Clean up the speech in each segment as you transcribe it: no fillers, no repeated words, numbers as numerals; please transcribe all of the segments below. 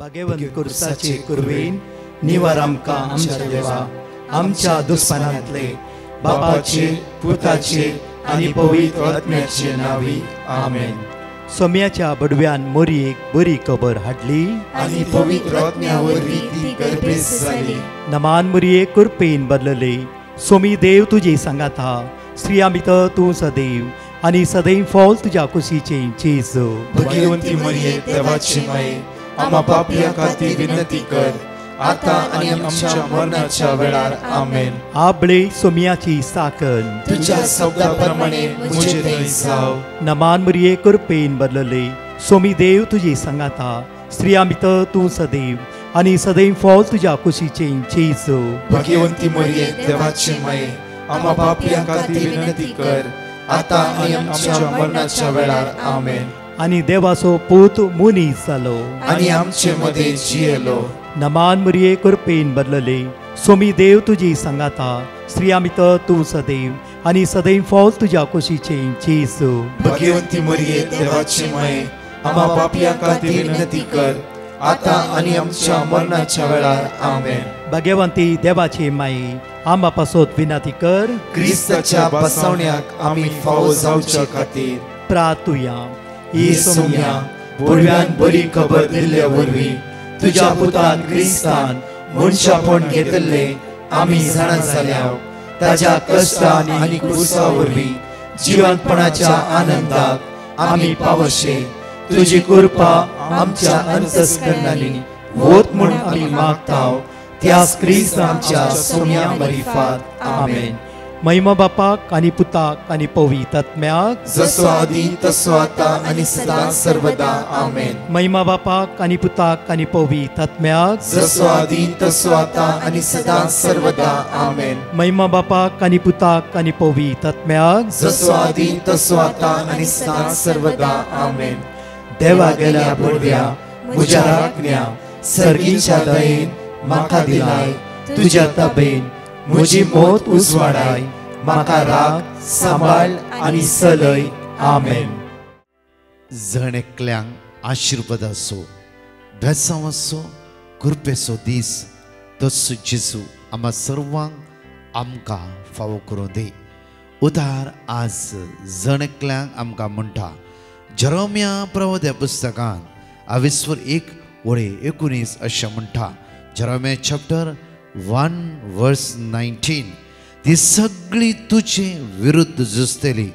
भगवंत कुर्साचे कुरवेन निवार आमकां आमच्या देवा आमच्या दुस्मनांतले बापाचे पुताचे आनी पवित्र आत्म्याचे नावी आमेन. सोम्याच्या बडव्यान मोरयेक बरी खबर हाडली आनी पवित्र आत्म्या वरवीं ती गर्भेस जाली. नमान मोरये कुरपेन बदलले सोमी देव तुजे सांगात हा स्त्रिया भितर तूं सदैव आनी सदैव फॉल तुज्या कुशीचे जेजू. भगवंती मरिये देवाची माये आम्हा पापियां खातीर विनंती कर आता आनी आमच्या मरणाच्या वेळार आमेन. आबळे सोम्याची साकन तुझ्या शब्दा प्रमाणे मुझे थंय जाव. नमान मोरये कुरपेन बदलले सोमी देव तुजे सांगात हा स्त्रिया भितर तूं सदैव आनी सदैव फॉल तुज्या कुशीचे जेजू. भगवंती मरिये देवाची माये आम्हा पापियां खातीर विनंती कर आता आनी आमच्या मरणाच्या वेळार आमेन. आनी देवाचो पूत मुनीस जालो आनी आमचे मदे जियेलो. नमान मोरये कुरपेन बदलले सोमी देव तुजी सांगात हा स्त्रिया भितर तूं सदैव आनी सदैव फॉल तुज्या कुशीचे जेजू. भगवंती मरिये देवाची माये आम्हा पापियां खातीर विनंती कर आता आनी आमच्या मरणाच्या वेळार आमेन. भगवंती देवाचे माये आम्हा पासत विनंती कर क्रिस्ताच्या बसवण्याक आमी फावो जावच्या खातीर प्रार्थुया. ही सोम्या बडव्यान बरी खबर दिल्ल्या वरवीं तुज्या पुतान क्रिस्तान मनशापण घेतले आमी जाणा जाल्याव ताज्या कश्टान आनी क्रुसा वरवीं जिवंतपणाच्या आनंदाक आमी पावशे तुजी कृपा आमच्या अंतस्करणांनी होत म्हूण आमी मागताव त्याच क्रिस्त आमच्या सोम्या मरिफात आमेन. महिमा बापाक आनी पुताक आनी पवित्र आत्म्याक जसो आदी तसो आता आनी सदा सर्वदा आमेन. महिमा बापाक आनी पुताक आनी पवित्र आत्म्याक जसो आदी तसो आता आनी सदा सर्वदा आमेन. महिमा बापाक आनी पुताक आनी पवित्र आत्म्याक जसो आदी तसो आता आनी सदा सर्वदा आमेन. देवा गेल्या बडव्या म्हज्या राखण्या सर्गीच्या दयेन म्हाका दिलाय तुज्या ताबेन म्हजी मोत उजवाडाय म्हाका राख सांबाळ आनी चलय आमेन. जण एकल्यांक आशिर्वाद असो भेसांव असो कृपेचो दीस तसो जेजू आम्हा सर्वांक आमकां फावो करूं दी. उदार आज जण एकल्यांक आमकां म्हणटा जेरेमिया प्रवाद्या पुस्तकान 22:1-19 अशें म्हणटा. जेरेमिया चॅप्टर 1:19 ती सगळी तुजे विरुद्ध झुजतली.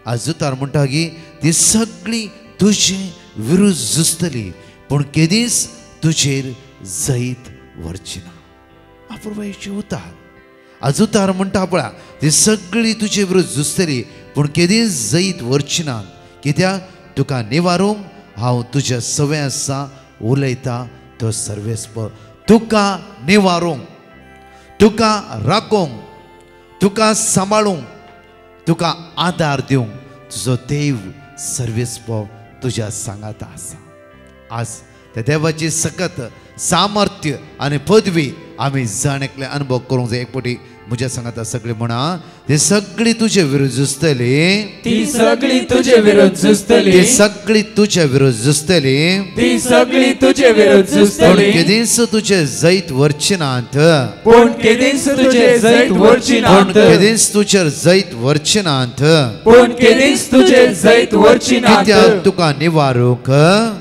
आज उतार म्हणटा की ती सगळी तुजे विरुद्ध झुजतली पूण केदीस तुजेर जैत व्हरची ना. अपूर्वायेची उतार आज उतार म्हणटा पळय ती सगळी तुजे विरुद्ध झुजतली पूण केदीस जैत व्हरची ना. कित्याक तुका निवारूंक हांव तुज्या सवे आसा उलयता तो सर्वेस्पर. तुका निवारूंक तुका राखोंक तुका सांबाळूंक तुका आदार दिवंक तुजो देव सर्वेस्पर तुज्या सांगात आसा. आज त्या देवाची सकत सामर्थ्य आनी पदवी आमी जाण एकले अनुभव करूंक जाय. एक पटी म्हज्या सांगात सगळे म्हणा ती सगळी तुजे विरुद्ध झुजतली. ती सगळी तुजे विरुद्ध झुजतली. ती सगळी तुजे विरुद्ध झुजतली. ती सगळी तुजे विरुद्ध झुजतली. पूण केदीस तुजे जैत व्हरची नात. पूण केदीस तुजे जैत व्हरची नात. पूण केदीस तुजेर जैत व्हरची नात. पूण केदीस तुजे जैत व्हरची नात. कित्याक तुका निवारूंक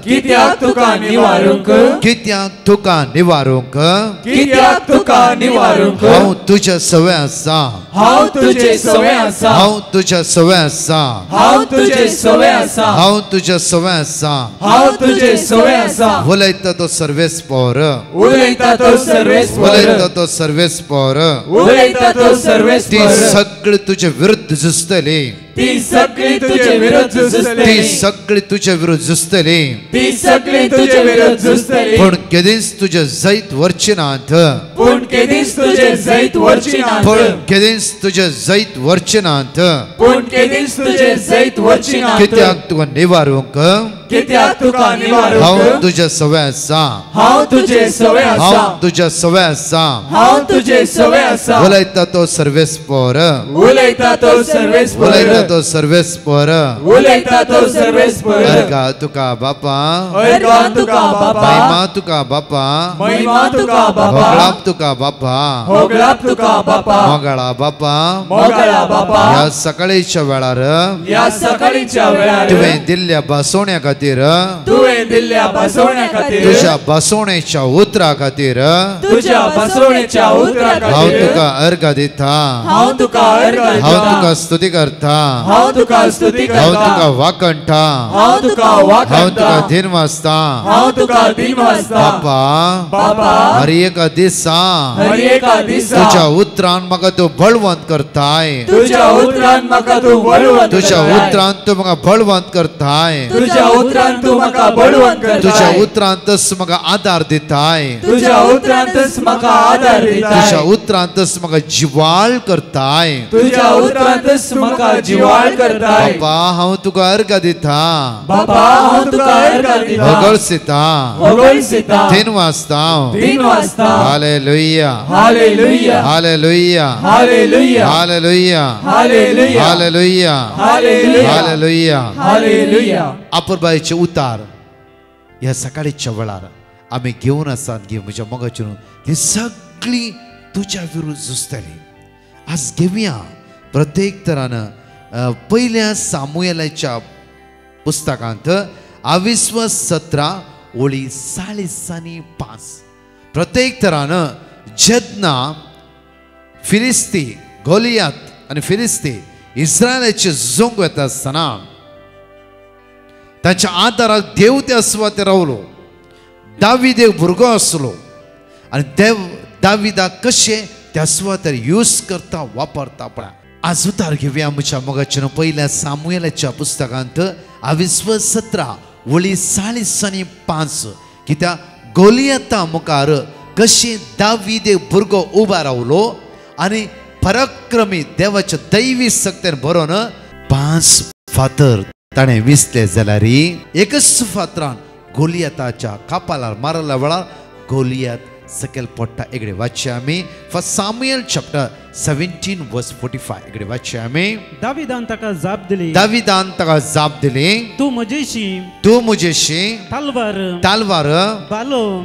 कित्याक तुका निवारूंक कित्याक तुका निवारूंक कित्याक तुका निवारूंक हांव तुज्या सवे आसा. हांव तुजे सवे आसा. हांव तुज्या सवे आसा. हांव तुजे सवे आसा. हांव तुज्या सवे आसा. हांव तुजे सवे आसा. उलयता तो सर्वेस्पर. उलयता तो सर्वेस्पर. उलयता तो सर्वेस्पर. उलयता तो ती सर्वेस्पर. सगळी तुजे विरुद्ध झुजतली. ती सगळी तुजे विरुद्ध झुजतली. ती सगळी तुजे विरुद्ध झुजतली. ती सगळी तुजे विरुद्ध झुजतली. पूण केदीस तुजे जैत व्हरची नात. पूण केदीस तुजे जैत वरचिनांत पूण केदीस तुजे जैत वरचिनांत पूण केदीस तुजे जैत वरचिनांत कित्याक तुका निवारूंक कित्याक तुका हांव निवारूंक तुज्या सवय आसा हांव तुजे सवय आसा हांव तुज्या सवय आसा हांव तुजे सवय आसा उलयता तो सर्वेस्पर उलयता तो सर्वेस्पर उलयता तो सर्वेस्पर उलयता तो सर्वेस्पर अर्गा तुका बापा अर्गां तुका बापा महिमा तुका बापा महिमा तुका बापा होगळाप तुका बापा होगळाप तुका बापा मोगळा बापा मोगळा बापा ह्या सकाळीच्या वेळार ह्या सकाळीच्या वेळार तुवें दिल्ल्या बसवण्या खातीर तुवें दिल्ल्या बसवण्या खातीर तुज्या बसवणेच्या उतरा खातीर तुज्या बसवणेच्या उतरा हांव खातीर तुका अर्घ दिता हांव तुका अर्घ हांव दिता तुका स्तुती करता हांव तुका स्तुती हांव करता तुका वाकणटा हांव तुका हांव वाकणता तुका दिन वाजता हांव तुका दिन वाजता बापा बापा हर एक दिसा हर एका दिसा तुज्या उतरान म्हाका तूं बळवंत करताय तुज्या उतरान म्हाका तूं बळवंत तुज्या करताय. उतरान तूं म्हाका बळवंत करताय तुज्या उतरान तूं म्हाका बळवंत तुज्या करताय उतरांतच म्हाका आदार दिताय तुज्या उतरांतच म्हाका आदार तुज्या दिताय उतरांतच म्हाका जिवाळ करताय तुज्या उतरांतच म्हाका जिवाळ करताय बापा हांव तुका अर्घ दिता बापा हांव तुका अर्घ दिता होगळसिता होगळसिता दिन वाजता दिन वाजता hallelujah hallelujah hallelujah hallelujah hallelujah hallelujah hallelujah hallelujah hallelujah hallelujah आपुरबायेचे उतार ह्या सकाळीच्या वेळार आमी घेवन आसात घे म्हज्या मोगाची ती सगळी तुज्या विरुद्ध झुजतली आज घेवया प्रत्येक तरान पयल्या सामुएलाच्या पुस्तकांत 22:17 ओळी 40 आनी 5 प्रत्येक तरान जेन्ना फिलिस्ती गोलियात आनी फिलिस्ती इस्रायलाचे झोंग येता आसतना ताच्या आदाराक देव त्या सुवातेर रावलो दावीद एक भुरगो आसलो आनी देव दाविदाक कशें त्या सुवातेर यूज करता वापरता पळय आज उतार घेवया म्हज्या मोगाचेर पयल्या सामुएलाच्या पुस्तकांत 22:17 ओळी 40 आनी 5 कित्याक गोलियाता मुखार कशें दावीद एक भुरगो उबा रावलो आनी पराक्रमी देवाच्या दैवी सक्तेन बरोवन 5 फातर ताणें विसले जाल्यार एकच फातरान गोलियाताच्या कापालार मारल्या वेळार गोलियात सकयल पडटा एकडे वाचया आमी फर्स्ट सामुएल चॅप्टर 17:45 एकडे वाचया आमी दाविदान ताका जाप दिली दाविदान ताका जाप दिली तू म्हजेशी तूं म्हजेशी तालवार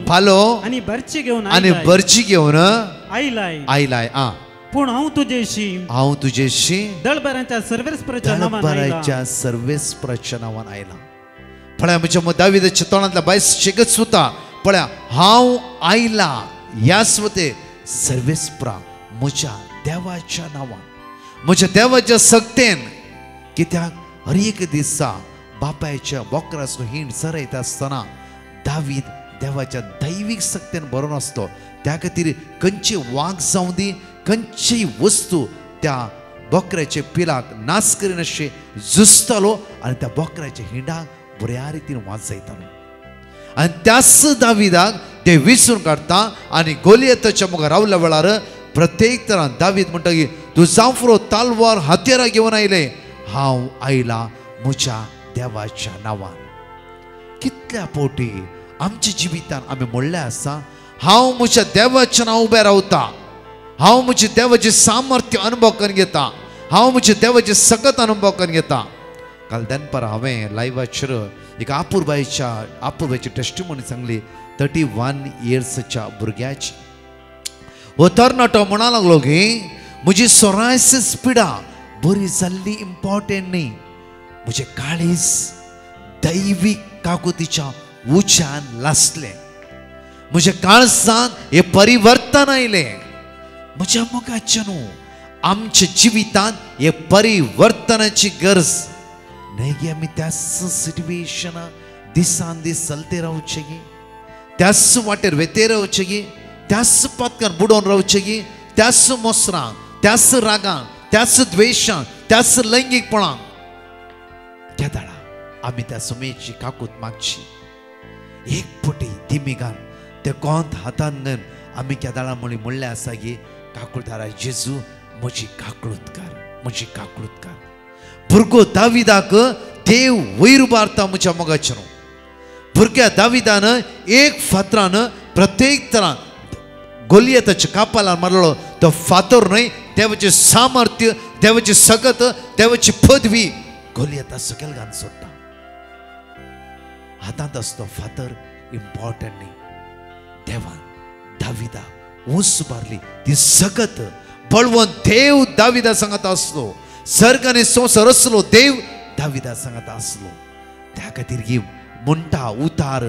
भालो आणि बर्ची घेऊन आनी बर्ची घेवन आयलाय पूण हांव तुजेशी दळबरांच्या सर्वेस्पराच्या नांवान आयला पळय म्हज्या दाविदाच्या तोंडांतल्या बायस शेगत सुता पळय हांव आयला ह्या सुवाते सर्वेस्परा म्हज्या देवाच्या नांवान म्हज्या देवाच्या सक्तेन कित्याक हर एक दिसा बापायच्या बोकराचो हिंड चरयता आसतना दावीद देवाच्या दैवीक सक्तेन बरो नासलो त्या खातीर खंयची वाग जावं दी खंयचीय वस्तू त्या बोकऱ्याचे पिलाक नाश करीन अशें झुजतालो आनी त्या बोकऱ्याच्या हिंडाक बऱ्या रितीन वाजयतालो आनी त्याच दाविदाक ते विसरून काडटा आनी गोलियताच्या मुखार रावल्या वेळार प्रत्येक तरान दावीद म्हणटा की तूं जावफरो तालवार हातेरां घेवन आयले हांव आयला म्हज्या देवाच्या नांवान कितल्या फावटी आमच्या जिवितान आमी म्हणलें आसा हांव म्हज्या देवाच्या नांव उबें रावता हांव म्हज्या देवाचे सामर्थ्य अनुभव करून घेता हांव म्हज्या देवाचे सकत अनुभव करून घेता काल दनपार हांवें लायव्हाचेर एक आपुरबायची टेस्टिमोनी सांगली 31 इयर्सच्या भुरग्याची हो तरणाटो म्हणा लागलो की म्हजी सोरायसीस पिडा बरी जाल्ली इम्पॉर्टंट न्ही म्हजें काळीज दैवीक काकुतीच्या उज्यान लासलें म्हज्या काळजांत हे परिवर्तन आयलें म्हज्या मोगाच्या न्हू आमच्या जिवितांत हे परिवर्तनाची गरज न्हय गे आमी त्याच सिट्युएशन दिसान दीस चलते रावचे गे त्याच वाटेर वेते रावचे गे त्याच पथकार बुडोवन रावचे गे त्याच मोसरां त्याच रागां त्याच द्वेशां त्याच लैंगीकपणां केदाळा आमी त्या सुमेची काकूत मागची एक पटी दिमिगान ते गोंत हातान घेवन आमी केदाळा म्हणलें आसा की काकुळदारा जेजू म्हजी काकुळूत कर भुरगो दाविदाक देव वयर उबारता म्हज्या मोगाचेर भुरग्या दाविदान एक फातरान प्रत्येक तरान गोलियताच्या कापाला मारलो तो फातर न्हय देवाचें सामर्थ्य देवाची सकत देवाची पदवी गोलियता सकयल घालून सोडटा हातांत आसतो फातर इम्पॉर्टंट न्ही देवान दाविदा उंच उबारली ती सकत बळवंत देव दाविदा सांगता आसलो सर्ग आनी संवसार आसलो देव दाविदा सांगता आसलो त्या खातीर ही म्हणटा उतार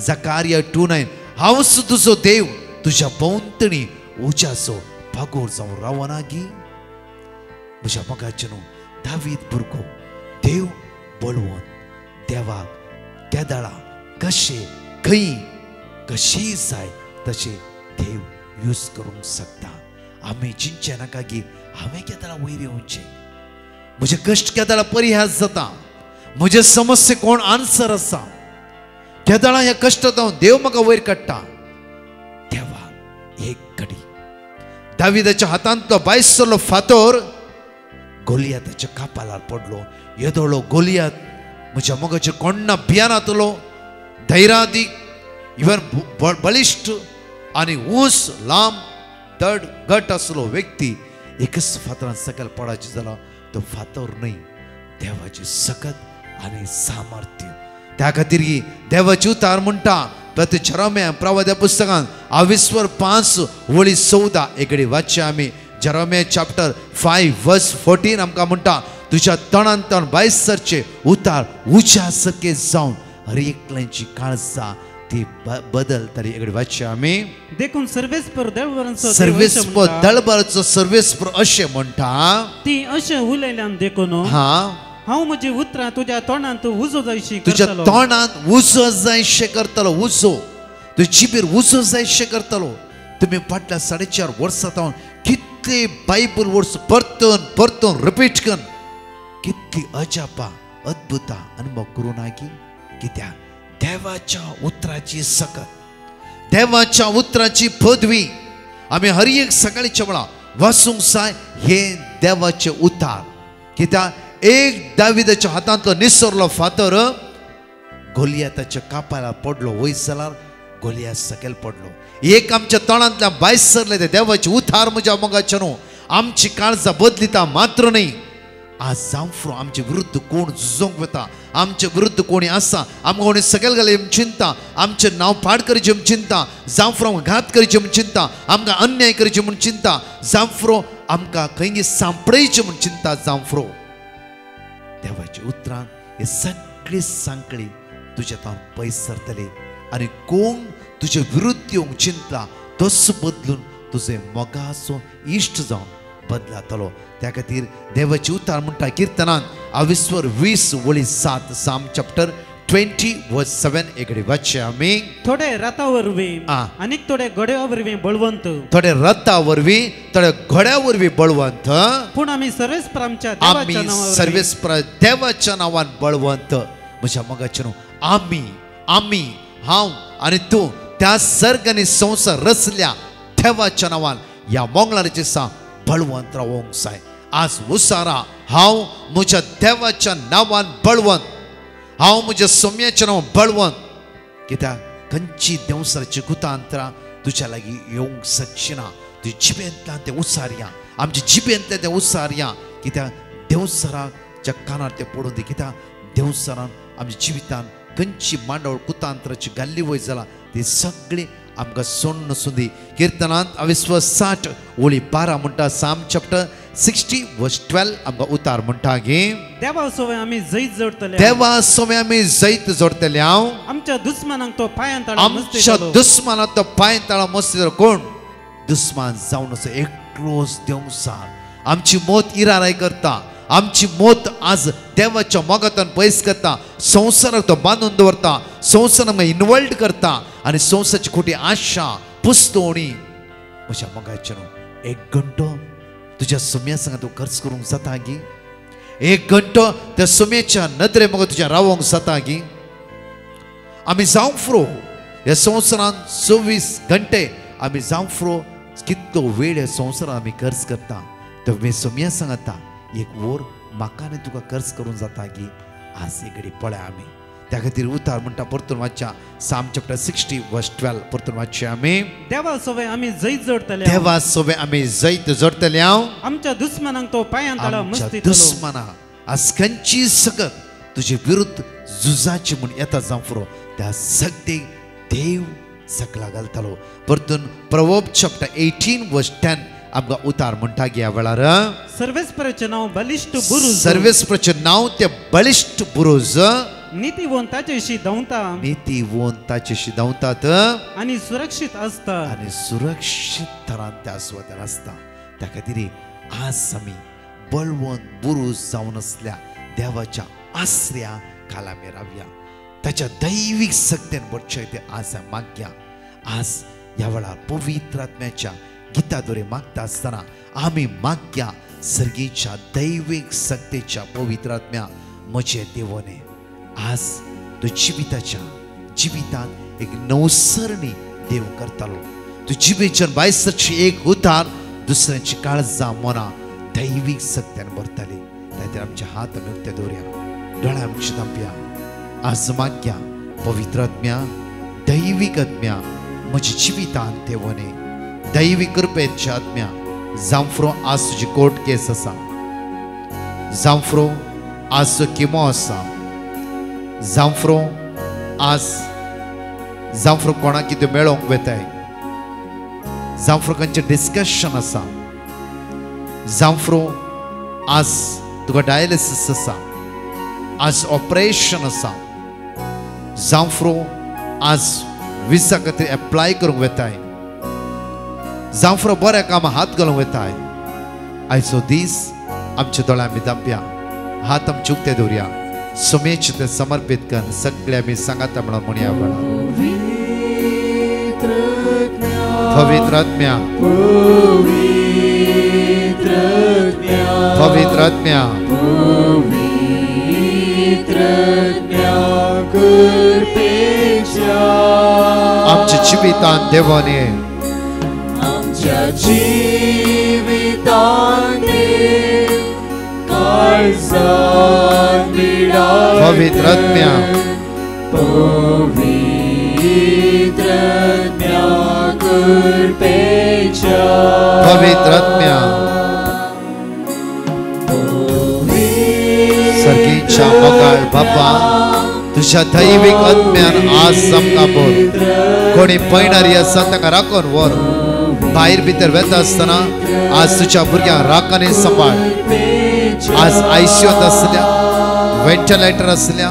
जकारिया 2:9 हांवच तुजो देव तुझ्या भोंवतणी उज्याचो पागोर जावन रावना गी म्हज्या मोगाचेर दावीद भुरगो देव बळवंत देवाक केदाळा कशे खंय कशेय जाय तशें देव यूज करूंक शकता आमी चिंतचे नाका की हांवें केदाळा वयर येवचें म्हजे कश्ट केदाळा परिहार जाता म्हजे समस्ये कोण आन्सर आसा केदाळा ह्या कश्टांत देव म्हाका वयर काडटा देवा एक घडी दाविदाच्या हातांत तो 22 फातर गोलियाताच्या कापालार पडलो येदोळो गोलियात म्हज्या मोगाचेर कोण्णा भियानातलो धैर्यादीक इवन बलिश्ठ आनी ऊस लांब दड गट आसलो व्यक्ती एकच फातरान सकयल पडायचे जालो तो फातर न्हय देवाची सकत आनी सामर्थ्य त्या खातीर ही देवाची उतार म्हणटा प्रति जरम्या प्रवाद्या पुस्तकान 22:5 एकडे वाचचे आमी जरम्या चॅप्टर 5:14 आमकां म्हणटा तुझ्या तणान तण 22 उतार उच्या सके जावन हर एकल्याची काळजा ती बदल तरी एकडे वाचचे आमी देखून सर्वेस्पर दळबराचो सर्वेस्पर अशें म्हणटा ती अशें उलयल्यान देखून हांव म्हजी उतरां तुज्या तोंडांत उजो जायशी तुज्या तोंडांत उजो जायशें करतलो उजो तुज्या जिबेर उजो जायशें करतलो तुमी फाटल्या 4.5 वर्सां जावन कितले बायबल वर्स परतून रिपीट करून कितली अजापा अद्भुता अनुभव करूं ना की कित्याक देवाच्या उतराची सकत देवाच्या उतराची पदवी आमी हर एक सकाळीच्या वेळा वाचूंक जाय हे देवाचे उतार कित्याक एक दाविदाच्या हातांतलो निसरलो फातर गोलियाताच्या कापाला पडलो वयस जाल्यार गोलियात सकयल पडलो एक आमच्या तोंडांतल्यान भायर सरले ते देवाचे उतार म्हज्या मोगाचे न्हू आमची काळजां बदलिता मात्र न्ही आज जावं आमचे विरुद्ध कोण झुजोंक वता आमच्या विरुद्ध कोणी आसा आमकां कोणी सकयल घाले चिंता आमचें नांव पाड करचें म्हूण चिंता जावं घात करचें म्हूण चिंता आमकां अन्याय करचें म्हूण चिंता जावं आमकां खंय सांपडयचें म्हूण चिंता जावं देवाची उतरां हे सगळी सांकळी तुज्या तावन पयस सरतली आनी कोण तुजे विरुद्ध येवंक चिंतला तस बदलून तुजे मोगाचो इश्ट जावन बदलातलो त्या खातीर देवाची उतार म्हणटा किर्तनांत 22:20 साम चॅप्टर 20:7 एकडे वाचचे आमी थोडे रथा वरवीं आनीक थोडे घोड्या वरवीं बळवंत थोडे रथा वरवीं थोडे घोड्या वरवीं बळवंत पूण आमी सर्वेस्पर देवाच्या नांवान बळवंत म्हज्या मोगाचेर आमी हांव आनी तूं त्या सर्ग आनी संवसार रचल्या देवाच्या नांवान ह्या मंगळाराचे दिसा बळवंत रावोंक जाय आज उसारा हांव म्हज्या देवाच्या नांवान बळवंत हांव म्हज्या सोम्याच्या नांवान बळवंत कित्याक खंयची देवसराची गुतांतरां तुज्या लागीं येवंक शकची ना तुज्या जिबेंतल्यान तें उसारया आमच्या जिबेंतलें तें उसारया कित्याक देवसराच्या कानार तें पडूं दी कित्याक देवसरान आमच्या जिवितान खंयची मांडवळ कुतांतराची घाल्ली वय जालां ती सगळी आमकां सोडून सुदी किर्तनांत 60:12 म्हणटा साम चॅप्टर 60:12 आमकां उतार म्हणटा गे देवा सोवे आमी जैत जोडतले देवा सोवे आमी जैत जोडतले हांव आमच्या दुस्मानांक तो पांयां ताळा आमच्या दुस्मानाक तो पांयां ताळा मस्ती कोण दुस्मान जावन असो एकलोच देवसार आमची मोत इराराय करता आमची मोत आज देवाच्या मोगातान पयस करता संवसाराक तो बांदून दवरता संवसाराक इनवॉल्ड करता आनी संवसाराची खोटी आशा पुस्तोवणी म्हज्या मोगाचेर एक घंटो तुज्या सोम्या संग तूं खर्च करूंक जाता गी एक घंटो त्या सोम्याच्या नदरे मोग तुज्या रावोंक जाता गी आमी जावंक फुरो ह्या संवसारान 24 घंटे आमी जावफ्रो कितलो वेळ ह्या संवसारांत आमी खर्च करता तो मी सोम्या सांगता एक वोर म्हाका आनी तुका खर्च करूंक जाता की आज एक घडी पळय आमी त्या खातीर उतार म्हणटा परतून वाचच्या साम चॅप्टर 60 वर्स 12 परतून वाचचे आमी देवा सोबे आमी जैत जोडतले देवा सोबे आमी जैत जोडतले आमच्या दुश्मनांक तो पांयां तळा मस्ती दुश्मना आज खंयची सकत तुजे विरुद्ध झुजाची म्हूण येता जावफ्रो त्या सगळ्यांक देव सकला घालतालो परतून प्रवर्ब चॅप्टर 18 वर्स 10 आमकां उतार म्हणटा की ह्या वेळार सर्वेस्पराचे नाव बलिष्ठ बुरुज सर्वेस्पराचें नाव ते बलिष्ठ बुरुज नीतिवंताचेशी धांवतात आणि सुरक्षित असतात आणि सुरक्षित तरान त्या आस्वादार असता त्या खातीर आज आमी बळवंत बुरुज जावन असल्या देवाच्या आश्रया खाला आमी रावया ताच्या दैवीक शक्तीन बडचें ते आज मागया आज ह्या वेळार पवित्र आत्म्याच्या गिताद्वारे मागता आसतना आमी मागया सर्गेच्या दैवीक शक्तीच्या पवित्र आत्म्या म्हजे देवने आज तू जिवितांत एक नवसरणी देव करतालो तू जिबेच्यान बायसरची एक उतार दुसऱ्यांची काळजां मना दैवीक शक्त्यान भरतली त्या आमचे हात आमी उक्ते दवरया दोळ्या आमची धांपया आज मागया पवित्र आत्म्या दैवीक आत्म्या म्हज्या जिवितांत देवने दैवीक कृपेच्या आत्म्या जावफ्रो आज तुजी कोर्ट केस आसा जावफ्रो आज तो किमो आसा जावफ्रो आज जावफ्रो कोणाक कितें मेळोंक वेताय जावफ्रो खंयचें डिस्कशन आसा जावफ्रो आज तुका डायलिसीस आसा आज ऑपरेशन आसा जावफ्रो आज विजा खातीर एप्लाय करूंक वेताय जावफ्रो बऱ्या कामां हात घालूंक वेताय आयचो दीस आमच्या दोळ्यां आमी धांपया हात आमचे उक्ते दवरया सोमेचे ते समर्पित कर सगळे आमी सांगाता म्हणून म्हणया पवित्र आत्म्या पवित्र आत्म्या आमच्या जिवितांत देवाने पवित्र आत्म्या पवित्र आत्म्या सर्गेच्या मोगाळ बापा तुझ्या दैविक आत्म्यान आज आमकां बोर कोणी पळणारी आसा ताका राखून वर भायर भितर वेता आसतना आज तुझ्या भुरग्यांक राखाने सांबाळ आज आयसीयूत असल्या वेंटिलेटर असल्या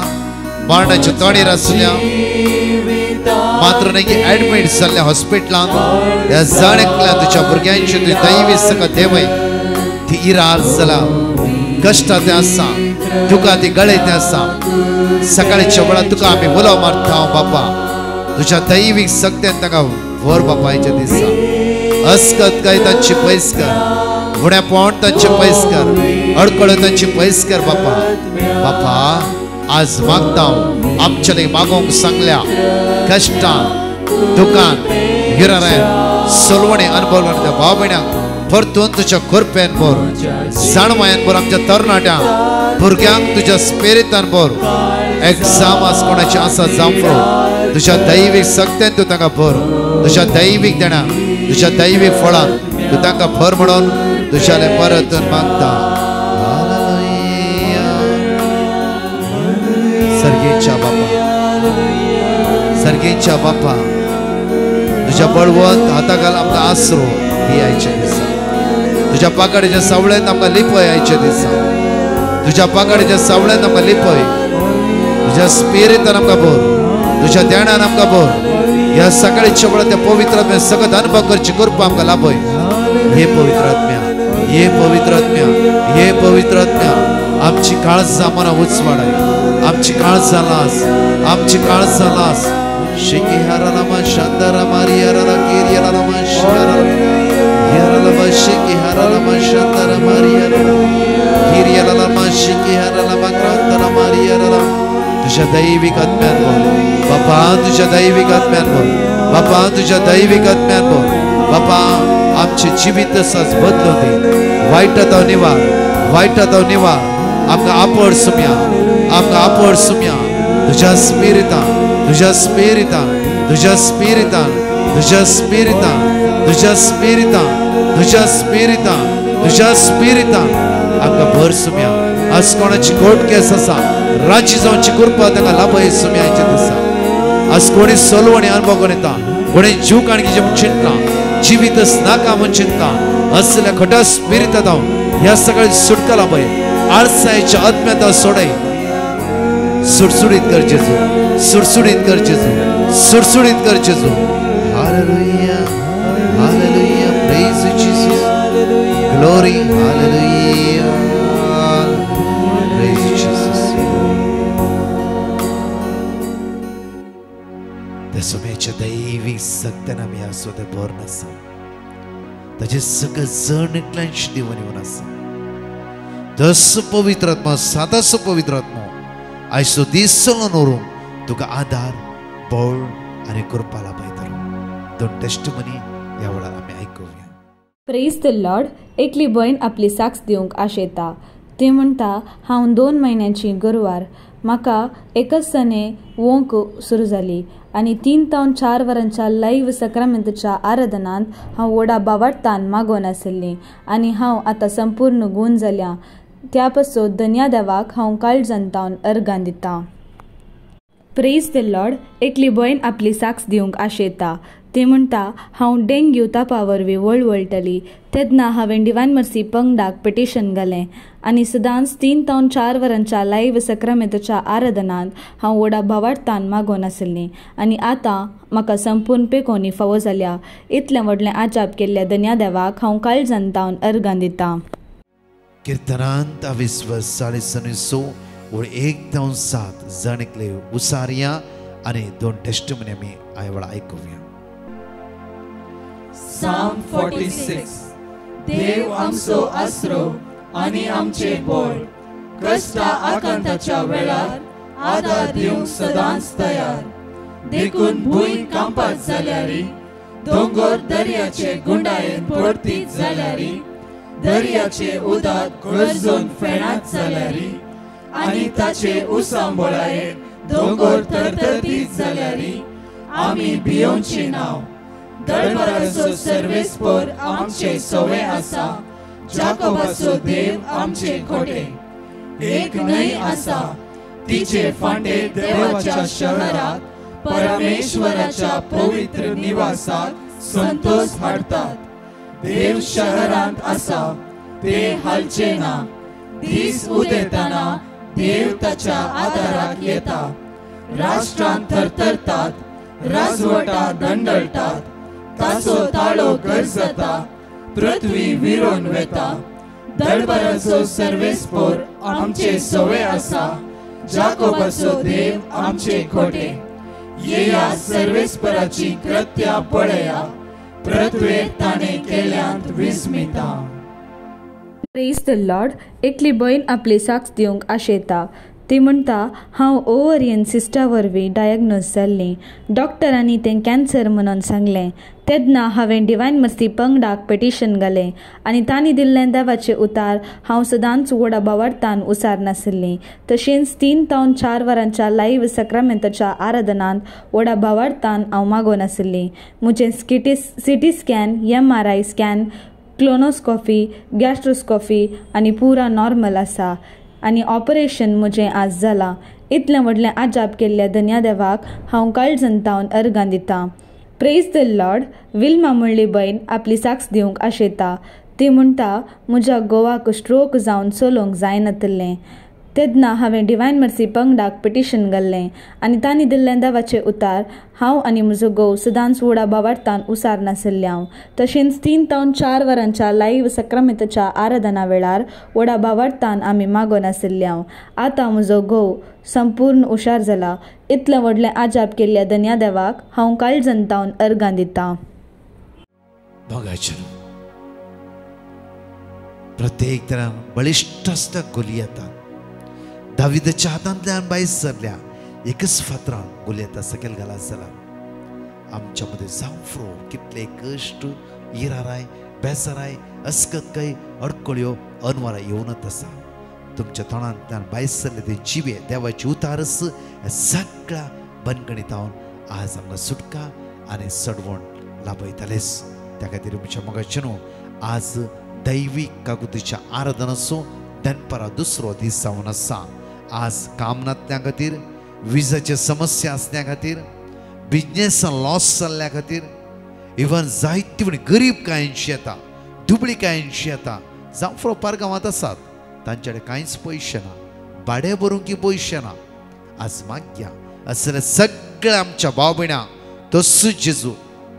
मरणाच्या तोणीर असल्या मात्र नाही ऍडमिट जाल्ल्या हॉस्पिटलांत ह्या जाणेकल्या तुझ्या भुरग्यांची तुजी दैवी सकत देवय ती इरार जाला कष्ट ते आसा तुका ती गळे ते आसा सकाळच्या वेळार तुका आमी उलो मारता बापा तुझ्या दैवीक शक्तीन ताका वर बापायच्या दिसा अस्कत काय तांची पयस कर गुण्या पोंड तांचे पयस कर अडकळ तांची पयस कर बापा बापा आज मागता आमच्या मागोंक सांगल्या कष्टान दुकान हिराऱ्यान सोलवणे अनुभव त्या भाव भयणांक परतून तुझ्या खुरपेन बोर जाणवायन बोर आमच्या तरणाट्यांक भुरग्यांक तुझ्या स्पिरितान बोर एग्जाम आज कोणाची आसा जावफ्रो तुझ्या दैवीक शक्तीन तू तांकां भर तुझ्या दैवीक देणा तुझ्या दैवीक फळान तू तांकां भर म्हणून तुझ्याले परतून मागता सर्गेच्या बापा तुझ्या बळवंत हाताखाल आमकां आसरो ही आयच्या दिसा तुझ्या पाकाडीच्या सावळ्यांत आमकां लिपय आयच्या दिसा तुझ्या पाकाडीच्या सावळ्यांत आमकां लिपय तुझ्या स्पिरितान आमकां भर तुझ्या ध्यानान आमकां भर ह्या सकाळीच्या वेळार त्या पवित्र आत्म्या सगळ्यात अनुभव करची कृपा आमकां लाभय हे पवित्र आत्म्या हे पवित्र आत्म्या हे पवित्र आत्म्या आमची काळजां मना उचवाडाय आमची काळजां लास आमची काळजां लास शिकी हराला मा शांदारा मारी हराला केरी हराला मा शांदारा हराला मा शिकी हराला मा शांदारा मारी हराला केरी हराला मा शिकी हराला मा क्रांतारा मारी हराला तुझ्या दैविक आत्म्यान बापा तुझ्या दैविक आत्म्यान भर, बापा तुझ्या दैविक आत्म्यान भर, बापा आमचे जीवित तसंच बदलू दे. वाईटात निवार, वाईटात निवार. आमकां आपड सुम्या, आमकां आपड सुम्या. तुझ्या स्पिरितान, तुझ्या स्पिरितान, तुझ्या स्पिरितान, तुझ्या स्पिरितान, तुझ्या स्पिरितान, तुझ्या स्पिरितान, तुझ्या स्पिरितान आमकां भर सुम्या. आज कोणाची कोट केस आसा राजी जावची कृपा ताका लाभय सुम्याचे दिसा. आज कोणी सोलवणी अनुभव करून येता, कोणी जीव काणकीचे म्हूण चिंतता, जिवीतच नाका म्हूण चिंतता. असल्या खोट्या स्पिरितांत हांव ह्या सगळ्या सुटका लाभय. आळसायेच्या आत्म्यात सोडय. सुटसुडीत कर जेजू, सुटसुडीत कर जेजू, सुटसुडीत कर जेजू. Hallelujah, hallelujah. Praise you Jesus. Glory. Hallelujah. Praise you Jesus. त्या सुम्याच्या दैवीक सक्त्यान आमी आसो ते बरोवन आसा. ताचे सगळे जण एकल्यांशी दिवन येवन आसा. तसो पवित्र आत्मा, सादासो पवित्र आत्मा आयचो दीस चलून व्हरूंक तुका आदार, बळ आनी कृपा लाभयतलो. दोन टेस्टमनी ह्या वेळार आमी आयकुया. Praise the Lord. एकली भयण आपली साक्ष दिवंक आशेता. ती म्हणटा, हांव 2 म्हयन्यांची गोरवार. म्हाका एकच सणे वोंक सुरू जाली आनी 3 ते 4 वरांच्या लायव्ह सक्रामेंतच्या आराधनांत हांव व्हडा बावार्थान मागोवन आशिल्लीं आनी हांव आतां संपूर्ण गूण जाल्या. त्या पासून धन्या देवाक हांव काळजांतावन अर्गां दितां. Praise the Lord. एकली भयण आपली साक्ष दिवंक आशेता. ती म्हणटा, हांव डेंग्यू तापा वरवीं वळवळटली. तेन्ना हांवें डिवायन मर्सी पंगडाक पिटिशन घालें आनी सदांच 3 ते 4 वरांच्या लायव्ह सक्रामेंतच्या आराधनांत हांव व्हडा भावार्थान मागोवन आशिल्लीं आनी आतां म्हाका संपूर्ण पेकोनी फावो जाल्या. इतलें व्हडलें आजाप केल्ल्या धन्या देवाक हांव काळजांतावन अर्गां दितां. कीर्तनांत 20:6 और 1 ते 7 जणकले उसारिया आनी 2 टेस्टमनी आमी आयवळा आयकुया. Psalm 46. देव आमचो आसरो आनी आमचे बळ, कश्टा आकांताच्या वेळार आदार दिवंक सदांच तयार. देखून भूंय कांपात जाल्यारी, दोंगर दर्याचे गुंडायेन पडतीत जाल्यारी, दर्याचे उदक गरजून फेणात जाल्यारी आनी ताचे उसांबोळायेर दोंगर तरतरतीत जाल्यारी, आमी भियोंची नाव. दळबराचो सर्वेस्पर आमचे सवय आसा, जाकोबाचो देव आमचे खोटे. एक न्हंय आसा, तिचे फांटे देवाच्या शहरात, परमेश्वराच्या पवित्र निवासात संतोष हाडतात. देव शहरांत आसा, ते हालचे ना. दीस उदेताना देव ताच्या आदाराक येता. राष्ट्रांत थरथरतात, राजवटा दंडळटात. ताचो ताळो गरजता, पृथ्वी विरोन वेता. दळबराचो सर्वेस्पर आमचे सवय आसा, जाकोबाचो देव आमचे खोटे. येया सर्वेस्पराची कृत्या पळया, पृथ्वेर ताणे केल्यांत विस्मिता. Praise the Lord. एकली भयण आपली साक्ष दिवंक आशेता. ती म्हणटा, हांव ओव्हरियन सिस्टा वरवीं डायग्नोज जाल्लीं. डॉक्टरांनी तें कॅन्सर म्हणून सांगलें. तेन्ना हांवें डिवायन मर्सी पंगडाक पिटिशन घालें आनी तांणी दिल्लें देवाचें उतार हांव सदांच व्हडा भावार्थान उसार नाशिल्लीं. तशेंच 3 ते 4 वरांच्या लायव्ह सक्रामेंतच्या आराधनांत व्हडा भावार्थान हांव मागोवन आशिल्लीं. म्हजें CT scan, MRI scan, colonoscopy, gastroscopy आनी पुरा नॉर्मल आसा आनी ऑपरेशन म्हजें आज जालां. इतलें व्हडलें आजाप केल्ल्या धन्या देवाक हांव काळजांतावन अर्गां दितां. Praise the Lord. विल्मा म्हणली भयण आपली साक्ष दिवंक आशेता. ती म्हणटा, म्हज्या घोवाक स्ट्रोक जावन चलोवंक जायनातलें. तेन्ना हांवें डिवायन मर्सी पंगडाक पिटिशन घाल्लें आनी तांणी दिल्लें देवाचें उतार हांव आनी म्हजो घोव सदांच व्हडा भावार्थान उसार नाशिल्ल्यां. तशेंच 3 ते 4 वरांच्या लायव्ह सक्रामेंतच्या आराधना वेळार व्हडा भावार्थान आमी मागोवन आशिल्ल्यां. आतां म्हजो घोव संपूर्ण हुशार जाला. इतलें व्हडलें आजाप केल्ल्या धन्या देवाक हांव काळजांतावन अर्गां दितां. प्रत्येक तरान बळिश्ट आसता गोलियाता. दाविदाच्या हातांतल्यान भायर सरल्या. एकच फातरान गुलयेता सकयल घालात जाल्यार आमच्या मध्ये जावफ्रो कितले कश्ट इराराय बेसाराय अस्कतकाय अडकळ्यो अनवरां येवनच आसा. तुमच्या तोंडांतल्यान भायर सरले ते जिवे देवाची उतारस ह्या सगळ्या बनगणितावन आज आमकां सुटका आनी सडवण लाभयतलेच. त्या खातीर तुमच्या मोगाचे न्हू आज दैवीक काकुतीच्या आराधनाचो दनपारा दुसरो दीस जावन आसा. आज काम नासल्या खातीर, विजाचे समस्या असल्या खातीर, बिजनेसान लॉस जाल्ल्या खातीर, इवन जायती म्हण गरीब कांयशी येता, दुबळी कांयशी येता, जावफ्रो पार गांवांत आसात, तांचे कडेन कांयच पयशे ना, भाडें भरूंक पयशे ना. आज मागया असले सगळ्या आमच्या भाव भयणां तसो जेजू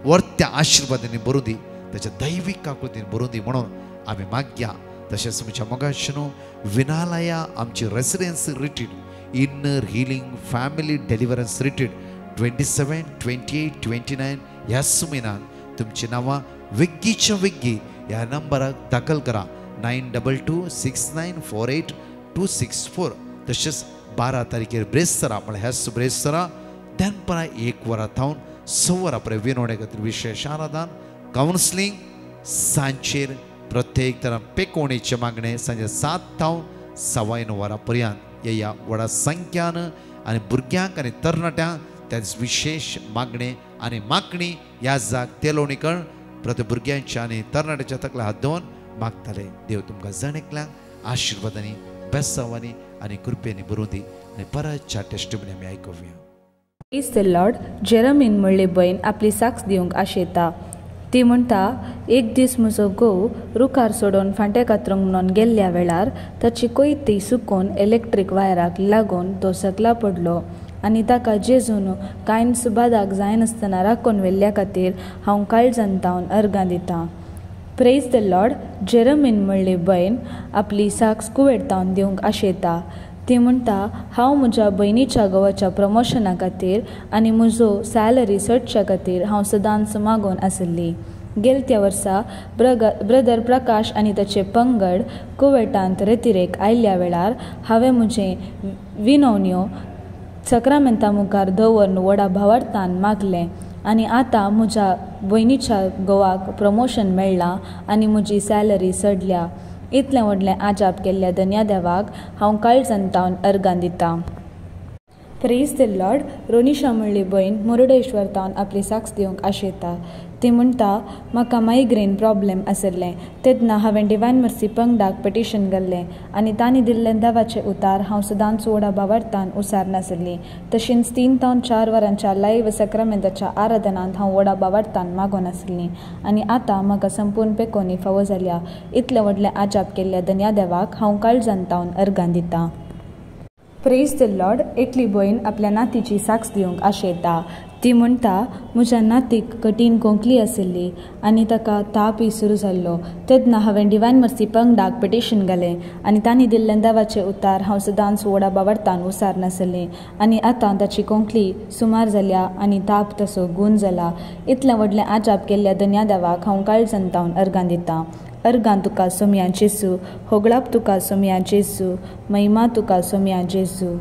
वर्त्या आशिर्वादांनी भरूं दी, ताच्या दैवीक काकुतीन भरूं दी म्हणून आमी मागया. तशेंच तुमच्या मोगाचें न्हू विनालया आमची residence retreat, inner healing family deliverance retreat 27, 28, 29 ह्या सुमिनान तुमची नांवां वेग्गीच्या वेग्गी ह्या नंबराक दाखल करा 92694826 तशेंच 12 तारखेर ब्रेस्तरा म्हळ्यार ह्याच ब्रेस्तरा दनपारां 1 वरां थावन 6 वरां पर्यंत विनोवणे खातीर विशेष आराधन कावन्सिलींग सांजेर प्रत्येक तरां पेकोवणेचे मागणे सांजे 7 थावन 9:15 वरां पर्यंत ह्या व्हडा संख्यान आनी भुरग्यांक आनी तरणाट्यांक त्याच विशेष मागणे आनी मागणी ह्या जाग तेलोवणीकरण प्रत्येक भुरग्यांच्या आनी तरणाट्याच्या तकल्या हात दवरून मागताले. देव तुमकां जण एकल्यांक आशिर्वादांनी बेसांवांनी आनी कृपेनी भरूं दी आनी परतच्या टेस्टिमनी आमी आयकुया. Praise the lord. जेरमीन म्हणली बहीण आपली साक्ष दिवंक आशेता. ती म्हणटा, एक दीस म्हजो घोव रुखार सोडून फांटे कातरूंक म्हणून गेल्ल्या वेळार ताची कोयती सुकून इलेक्ट्रीक वायराक लागून तो सकला पडलो आनी ताका जेजून कांय सुबादाक जायनासतना राखून व्हेल्ल्या खातीर हांव काळजांतावन अर्गां दितां. Praise the lord. जेरमीन म्हणली बहीण आपली साक्ष कुवेतावन दिवंक आशेता. ती म्हणटा, हांव म्हज्या भयणीच्या घोवाच्या प्रमोशना खातीर आनी म्हजो सॅलरी चडच्या खातीर हांव सदांच मागून आसली. गेल्या वर्सा ब्रदर प्रकाश आनी ताचे पंगड कुवेटांत रेतिरेक आयिल्ल्या वेळार हांवें म्हजें विनवण्यो सक्रामेंता मुखार दवरून व्हडा भावार्थान मागलें आनी आतां म्हज्या भयणीच्या घोवाक प्रमोशन मेळ्ळां आनी म्हजी सॅलरी चडल्या. इतलें व्हडलें आजाप केल्ल्या धन्या देवाक हांव काळजांतावन अर्गां दितां. Praise the Lord. रोनिशा म्हणली बहीण मुरुडेश्वर तावन आपली साक्ष दिवंक आशेता. ती म्हणटा, म्हाका मायग्रेन प्रॉब्लेम आसलें तेन्ना हांवें डिवायन मर्सी पंगडाक पिटिशन घाल्लें आनी तांणी दिल्लें देवाचें उतार हांव सदांच व्हडा भावार्थान उसारनासली. तशेंच 3 ते 4 वरांच्या लायव्ह सक्रामेंताच्या आराधनांत हांव व्हडा भावार्थान मागून आसली आनी आतां म्हाका संपूर्ण पेकोनी फावो जाल्या. इतलें व्हडलें आजाप केल्ल्या धन्या देवाक हांव काळजांतावन अर्गां दितां. Praise the Lord. एकली बहीण आपल्या नातीची साक्ष दिवंक आशेता. ती म्हणटा, म्हज्या नातीक कठीण खोंकली आशिल्ली आनी ताका तापय सुरू जाल्लो तेन्ना हांवें डिवायन मर्सी पंगडाक पिटिशन घालें आनी तांणी दिल्लें देवाचें उतार हांव सदांच व्हडा भावार्थान उसारनासलें आनी आतां ताची खोंकली सुमार जाल्या आनी ताप तसो गूण जाला. इतलें व्हडलें आजाप केल्ल्या धन्या देवाक हांव काळजांतावन अर्गां दितां. अर्गां तुका सोम्या जेजू, होगळाप तुका सोम्या जेजू, महिमा तुका सोम्या जेजू.